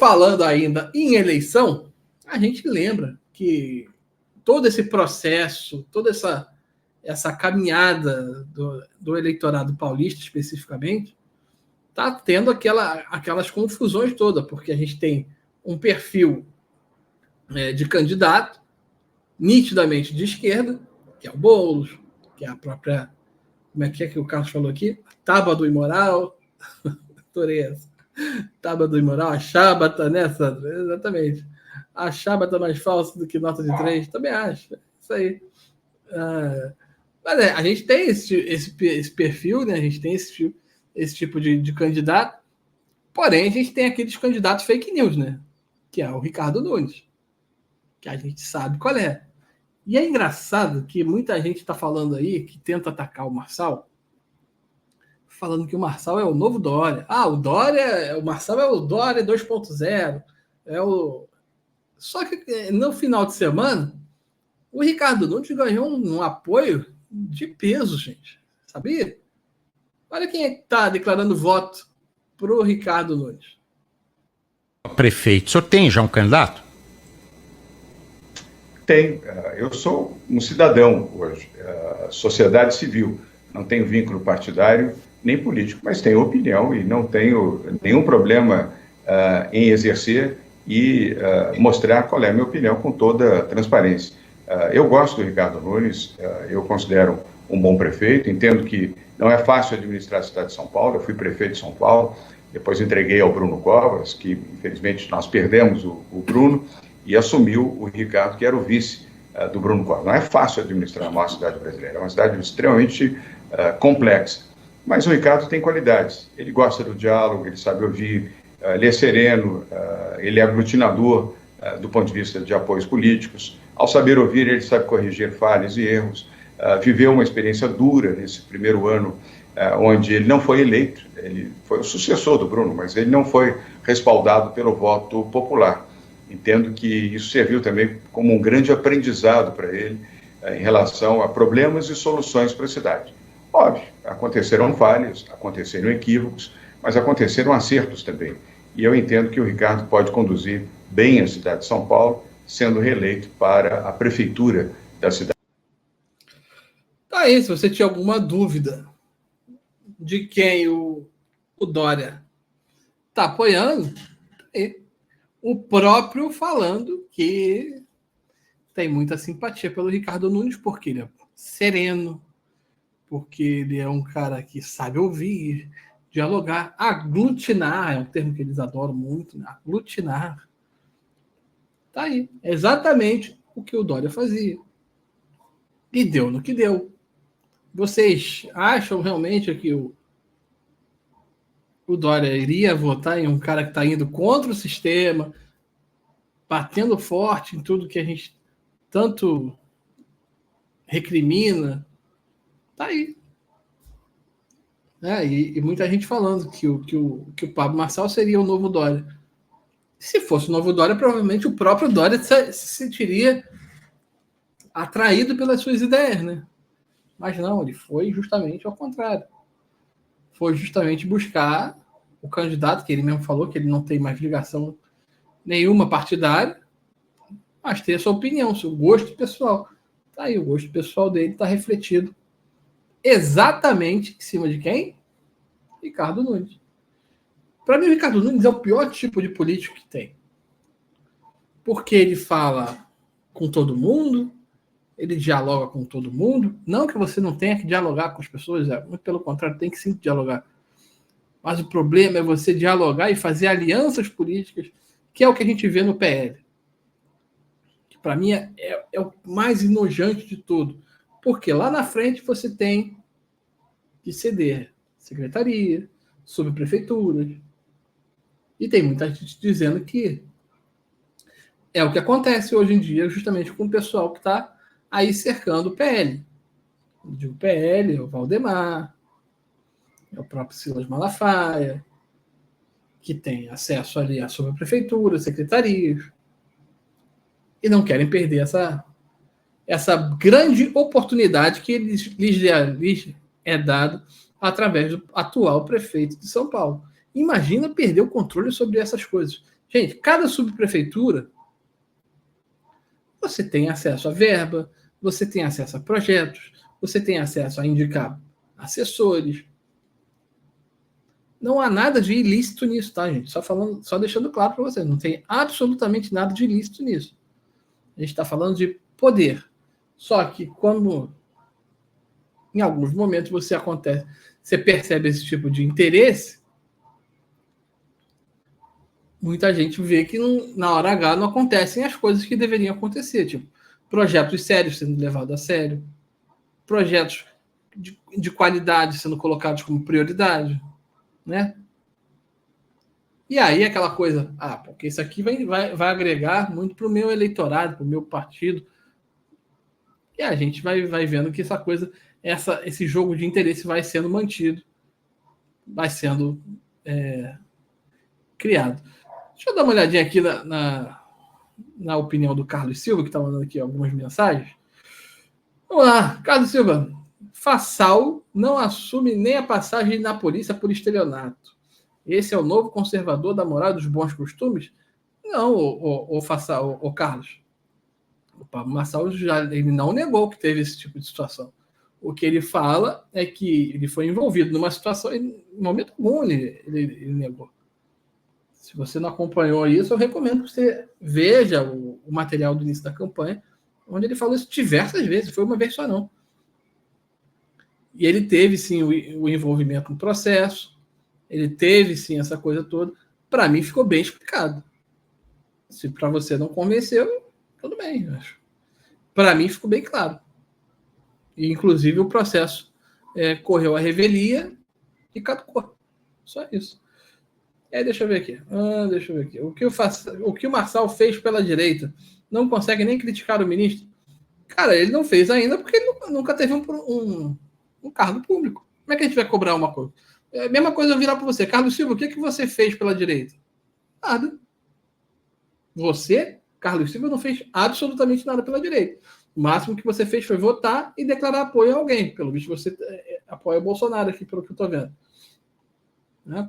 falando ainda em eleição, a gente lembra que todo esse processo, toda essa caminhada do eleitorado paulista, especificamente, está tendo aquelas confusões todas, porque a gente tem um perfil de candidato nitidamente de esquerda, que é o Boulos, que é a própria, como é que o Carlos falou aqui? A tábua do imoral, adorei essa. Tábua do imoral, a chábata, né, Sandra? Exatamente. A chábata mais falsa do que nota de 3, também acho. Isso aí. Mas a gente tem esse perfil, né? A gente tem esse tipo de candidato, porém a gente tem aqueles candidatos fake news, né? Que é o Ricardo Nunes, que a gente sabe qual é. E é engraçado que muita gente está falando aí, que tenta atacar o Marçal, falando que o Marçal é o novo Dória. O Marçal é o Dória 2.0. Só que no final de semana, o Ricardo Nunes ganhou um apoio de peso, gente. Sabia? Olha quem é que está declarando voto para o Ricardo Nunes. Prefeito, o senhor tem já um candidato? Tem. Eu sou um cidadão hoje, sociedade civil. Não tenho vínculo partidário nem político, mas tenho opinião e não tenho nenhum problema em exercer e mostrar qual é a minha opinião com toda transparência. Eu gosto do Ricardo Nunes, eu considero um bom prefeito, entendo que não é fácil administrar a cidade de São Paulo, eu fui prefeito de São Paulo, depois entreguei ao Bruno Covas, que infelizmente nós perdemos o Bruno, e assumiu o Ricardo, que era o vice do Bruno Covas. Não é fácil administrar a maior cidade brasileira, é uma cidade extremamente complexa, mas o Ricardo tem qualidades, ele gosta do diálogo, ele sabe ouvir, ele é sereno, ele é aglutinador do ponto de vista de apoios políticos, ao saber ouvir ele sabe corrigir falhas e erros, viveu uma experiência dura nesse primeiro ano, onde ele não foi eleito, ele foi o sucessor do Bruno, mas ele não foi respaldado pelo voto popular. Entendo que isso serviu também como um grande aprendizado para ele em relação a problemas e soluções para a cidade. Óbvio, aconteceram falhas, aconteceram equívocos, mas aconteceram acertos também. E eu entendo que o Ricardo pode conduzir bem a cidade de São Paulo, sendo reeleito para a prefeitura da cidade. Tá aí, se você tinha alguma dúvida de quem o Dória está apoiando, o próprio falando que tem muita simpatia pelo Ricardo Nunes, porque ele é sereno, porque ele é um cara que sabe ouvir, dialogar, aglutinar, é um termo que eles adoram muito, né? Aglutinar. Tá aí, é exatamente o que o Dória fazia. E deu no que deu. Vocês acham realmente que o Dória iria votar em um cara que está indo contra o sistema, batendo forte em tudo que a gente tanto recrimina? Tá aí. E muita gente falando que o Pablo Marçal seria o novo Dória. Se fosse o novo Dória, provavelmente o próprio Dória se sentiria atraído pelas suas ideias, né? Mas não, ele foi justamente ao contrário. Foi justamente buscar o candidato, que ele mesmo falou que ele não tem mais ligação nenhuma partidária, mas tem a sua opinião, seu gosto pessoal. Tá aí, o gosto pessoal dele está refletido exatamente em cima de quem? Ricardo Nunes. Para mim, o Ricardo Nunes é o pior tipo de político que tem. Porque ele fala com todo mundo, ele dialoga com todo mundo. Não que você não tenha que dialogar com as pessoas, muito pelo contrário, tem que sim dialogar. Mas o problema é você dialogar e fazer alianças políticas, que é o que a gente vê no PL. Que para mim é o mais enojante de tudo. Porque lá na frente você tem que ceder secretaria, subprefeituras. E tem muita gente dizendo que é o que acontece hoje em dia, justamente com o pessoal que está aí cercando o PL. O PL, o Valdemar, é o próprio Silas Malafaia, que tem acesso ali à subprefeitura, secretarias, e não querem perder essa grande oportunidade que lhes é dada através do atual prefeito de São Paulo. Imagina perder o controle sobre essas coisas. Gente, cada subprefeitura, você tem acesso a verba, você tem acesso a projetos, você tem acesso a indicar assessores. Não há nada de ilícito nisso, tá, gente? Só deixando claro para vocês, não tem absolutamente nada de ilícito nisso. A gente está falando de poder. Só que quando em alguns momentos você percebe esse tipo de interesse, muita gente vê que na hora H não acontecem as coisas que deveriam acontecer, tipo projetos sérios sendo levados a sério, projetos de qualidade sendo colocados como prioridade, né? E aí aquela coisa, porque isso aqui vai agregar muito para o meu eleitorado, para o meu partido. E a gente vai vendo que essa coisa, esse jogo de interesse vai sendo mantido, vai sendo criado. Deixa eu dar uma olhadinha aqui na opinião do Carlos Silva, que está mandando aqui algumas mensagens. Vamos lá, Carlos Silva. Fassal não assume nem a passagem na polícia por estelionato. Esse é o novo conservador da moral e dos bons costumes? Não, o Fassal, o Carlos. O Pablo Marçal ele não negou que teve esse tipo de situação. O que ele fala é que ele foi envolvido numa situação, em momento algum ele negou. Se você não acompanhou isso, eu recomendo que você veja o material do início da campanha, onde ele falou isso diversas vezes, foi uma vez só não. E ele teve, sim, o envolvimento no processo, ele teve, sim, essa coisa toda. Para mim, ficou bem explicado. Se para você não convenceu, tudo bem, eu acho. Para mim, ficou bem claro. E, inclusive, o processo correu a revelia e caducou. Só isso. Deixa eu ver aqui. O que o Marçal fez pela direita? Não consegue nem criticar o ministro? Cara, ele não fez ainda porque ele nunca teve um cargo público. Como é que a gente vai cobrar uma coisa? É a mesma coisa eu virar para você. Carlos Silva, o que você fez pela direita? Nada. Você, Carlos Silva, não fez absolutamente nada pela direita. O máximo que você fez foi votar e declarar apoio a alguém. Pelo visto, você apoia o Bolsonaro aqui, pelo que eu estou vendo. Né?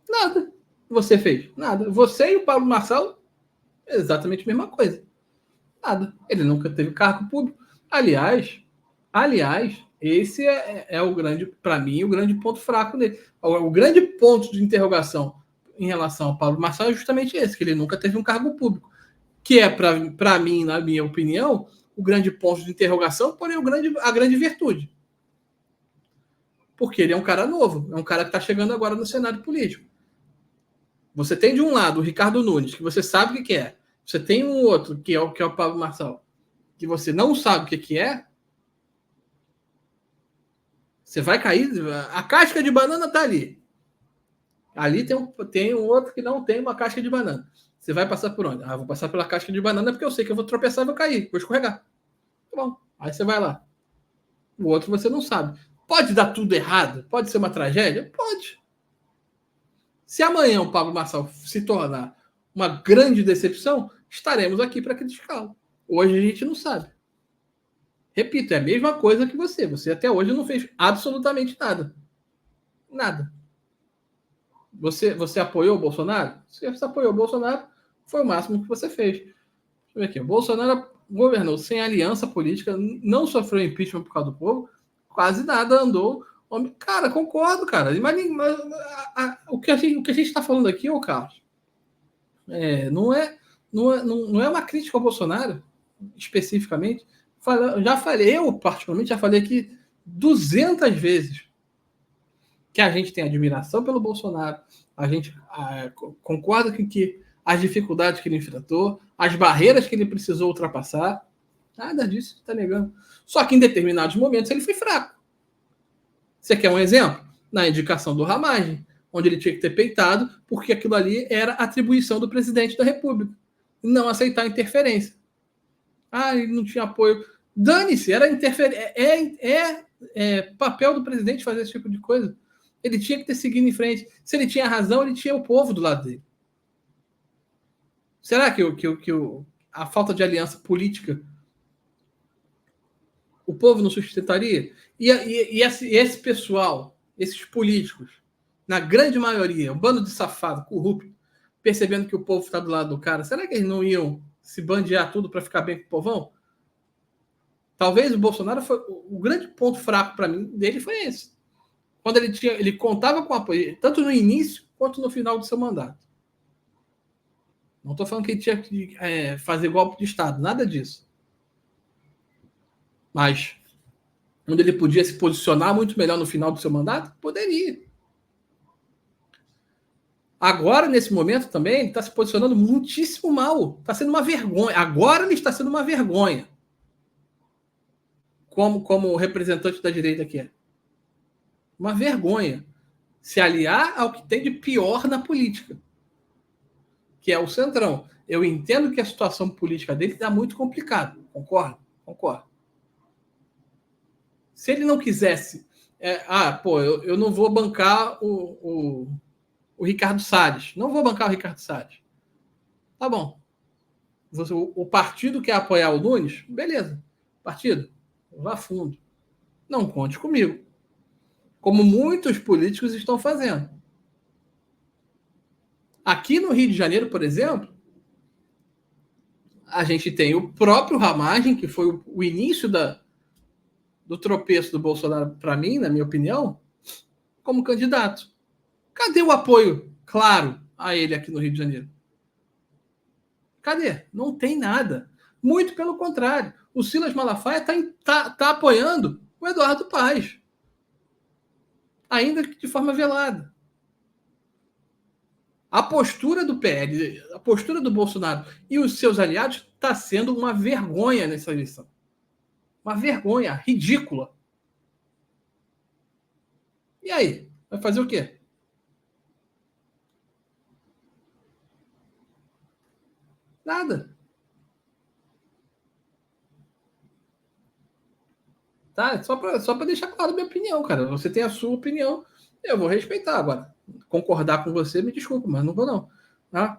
Nada. Você fez? Nada. Você e o Pablo Marçal, exatamente a mesma coisa. Nada. Ele nunca teve cargo público. Aliás, esse é o grande, para mim, o grande ponto fraco dele. O grande ponto de interrogação em relação ao Pablo Marçal é justamente esse, que ele nunca teve um cargo público. Que é, para mim, na minha opinião, o grande ponto de interrogação, porém a grande virtude. Porque ele é um cara novo, é um cara que está chegando agora no cenário político. Você tem de um lado o Ricardo Nunes, que você sabe o que é. Você tem um outro, que é o Pablo Marçal, que você não sabe o que é. Você vai cair. A casca de banana está ali. Ali tem um outro que não tem uma casca de banana. Você vai passar por onde? Vou passar pela casca de banana porque eu sei que eu vou tropeçar e vou cair, vou escorregar. Tá bom. Aí você vai lá. O outro você não sabe. Pode dar tudo errado? Pode ser uma tragédia? Pode. Se amanhã o Pablo Marçal se tornar uma grande decepção, estaremos aqui para criticá-lo. Hoje a gente não sabe. Repito, é a mesma coisa que você. Você até hoje não fez absolutamente nada. Nada. Você apoiou o Bolsonaro? Se você apoiou o Bolsonaro, foi o máximo que você fez. Deixa eu ver aqui. O Bolsonaro governou sem aliança política, não sofreu impeachment por causa do povo, quase nada andou. Cara, concordo, cara. Mas o que a gente está falando aqui, ô Carlos, não é uma crítica ao Bolsonaro, especificamente. Eu particularmente, já falei aqui 200 vezes que a gente tem admiração pelo Bolsonaro, a gente concorda com que as dificuldades que ele enfrentou, as barreiras que ele precisou ultrapassar, nada disso está negando. Só que em determinados momentos ele foi fraco. Você quer um exemplo? Na indicação do Ramagem, onde ele tinha que ter peitado, porque aquilo ali era atribuição do presidente da República. Não aceitar interferência. Ele não tinha apoio. Dane-se, era interferência. É papel do presidente fazer esse tipo de coisa. Ele tinha que ter seguido em frente. Se ele tinha razão, ele tinha o povo do lado dele. Será que a falta de aliança política o povo não sustentaria? E esse pessoal, esses políticos, na grande maioria, um bando de safado, corrupto, percebendo que o povo está do lado do cara, será que eles não iam se bandear tudo para ficar bem com o povão? Talvez o Bolsonaro foi o grande ponto fraco para mim dele foi esse. Quando ele contava com apoio, tanto no início quanto no final do seu mandato. Não estou falando que ele tinha que fazer golpe de Estado, nada disso. Mas onde ele podia se posicionar muito melhor no final do seu mandato, poderia. Agora, nesse momento também, ele está se posicionando muitíssimo mal. Está sendo uma vergonha. Agora ele está sendo uma vergonha. Como representante da direita que é. Uma vergonha. Se aliar ao que tem de pior na política. Que é o Centrão. Eu entendo que a situação política dele está muito complicada. Concordo? Concordo. Se ele não quisesse... eu não vou bancar o Ricardo Salles. Não vou bancar o Ricardo Salles. Tá bom. O partido quer apoiar o Nunes? Beleza. Partido, vá fundo. Não conte comigo. Como muitos políticos estão fazendo. Aqui no Rio de Janeiro, por exemplo, a gente tem o próprio Ramagem, que foi o início do tropeço do Bolsonaro, para mim, na minha opinião, como candidato. Cadê o apoio, claro, a ele aqui no Rio de Janeiro? Cadê? Não tem nada. Muito pelo contrário. O Silas Malafaia tá apoiando o Eduardo Paes. Ainda que de forma velada. A postura do PL, a postura do Bolsonaro e os seus aliados está sendo uma vergonha nessa eleição. Uma vergonha ridícula. E aí? Vai fazer o quê? Nada. Tá? Só para deixar claro a minha opinião, cara. Você tem a sua opinião, eu vou respeitar agora. Concordar com você, me desculpa, mas não vou não. Tá?